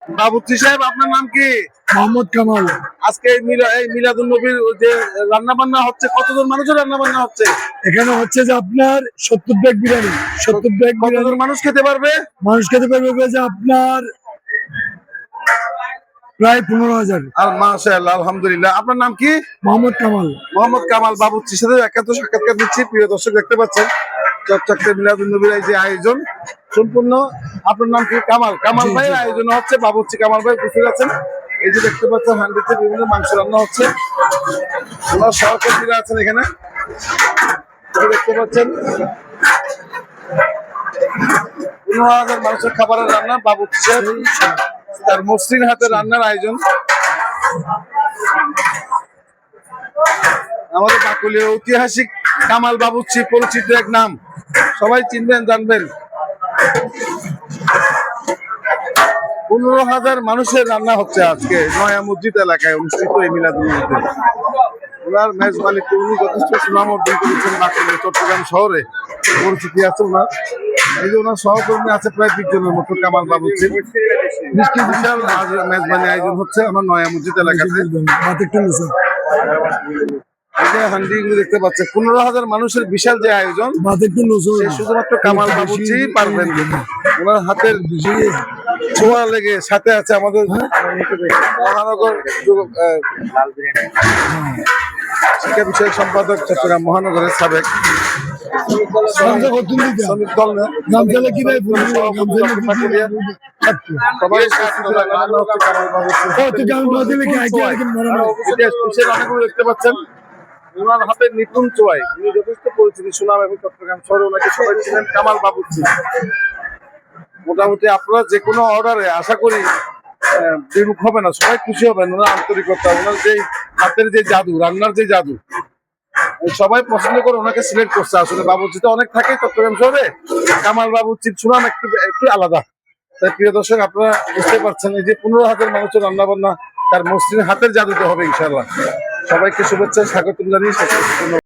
বাবুর্চি সাহেব, আপনার নাম কি? মোহাম্মদ কামাল। আজকে এই মিলাদুন নবীর যে রান্না বান্না হচ্ছে, কতজন মানুষের রান্না বান্না হচ্ছে? এখানে হচ্ছে যে আপনার 70 ব্যাগ বিরিয়ানি, 70 ব্যাগ বিরিয়ানি কতজন মানুষ খেতে পারবে? মানুষ খেতে পারবে যে আপনার প্রায় 15,000। আর মাশাআল্লাহ, আলহামদুলিল্লাহ। আপনার নাম কি? মোহাম্মদ কামাল। মোহাম্মদ কামাল। বাবুর্চির সাথে একান্ত সাক্ষাৎকার দিচ্ছি। প্রিয় দর্শক, দেখতে পাচ্ছেন চকচকে মিলাদুন নবীর এই যে আয়োজন সম্পূর্ণ। আপনার নাম কি? কামাল। কামাল ভাইয়ের আয়োজন হচ্ছে। বাবুর্চি কামাল ভাই বুঝতে পারছেন। এই যে দেখতে পাচ্ছেন হান্ডিতে বিভিন্ন মাংস রান্না হচ্ছে। ওনার সহকর্মীরা আছেন এখানে, দেখতে পাচ্ছেন 15,000 মানুষের খাবারের রান্না। বাবুর্চি সাহেব তার মসৃণ হাতে রান্নার আয়োজন। আমাদের বাকুলিয়া ঐতিহাসিক কামাল বাবুর্চি পরিচিত এক নাম, সবাই চিনবেন জানবেন। 15,000 মানুষের রান্না হচ্ছে আজকে নয়া মসজিদ এলাকায় অনুষ্ঠিত এই মিলাদুন নবীতে। ওনার মেজবানিতে উনি যথেষ্ট সুনাম অর্জন করেছেন। বাকুলিয়া চট্টগ্রাম শহরে পরিচিতি আছে ওনার। এই যে ওনার সহকর্মী আছে প্রায় 20 জনের মতো। কামাল বাবুর্চি বিশাল মেজবানি আয়োজন হচ্ছে আমার নয়া মসজিদ এলাকাতে। এই যে হান্ডিগুলো দেখতে পাচ্ছে, 15,000 মানুষের বিশাল যে আয়োজন, শুধুমাত্র কামাল বাবুর্চি পারবেন। ওনার হাতের ছোঁয়া লেগে সাথে আছে আমাদের মহানগর শিক্ষা বিষয়ক সম্পাদক চট্টগ্রাম মহানগরের সাবেক শ্রমিক দল অনেকগুলো দেখতে পাচ্ছেন। ওনার হাতের নিপুণ চোয়াই উনি যথেষ্ট পরিচিতি সুনাম এবং চট্টগ্রাম শহরে ওনাকে সবাই ছিলেন কামাল বাবুর্চি। মোটামুটি আপনারা যে কোনো অর্ডারে আশা করি বিমুখ হবে না, সবাই খুশি হবেন। ওনার আন্তরিকতা, ওনার যে হাতের যে জাদু, রান্নার যে জাদু, সবাই পছন্দ করে ওনাকে সিলেক্ট করছে। আসলে বাবুর্চি তো অনেক থাকে চট্টগ্রাম শহরে, কামাল বাবুর্চির সুনাম একটু আলাদা। তাই প্রিয় দর্শক, আপনারা বুঝতে পারছেন এই যে 15,000 মানুষের রান্না বান্না তার মসৃণ হাতের জাদুতে হবে ইনশাআল্লাহ। সবাইকে শুভেচ্ছা স্বাগত জানিয়ে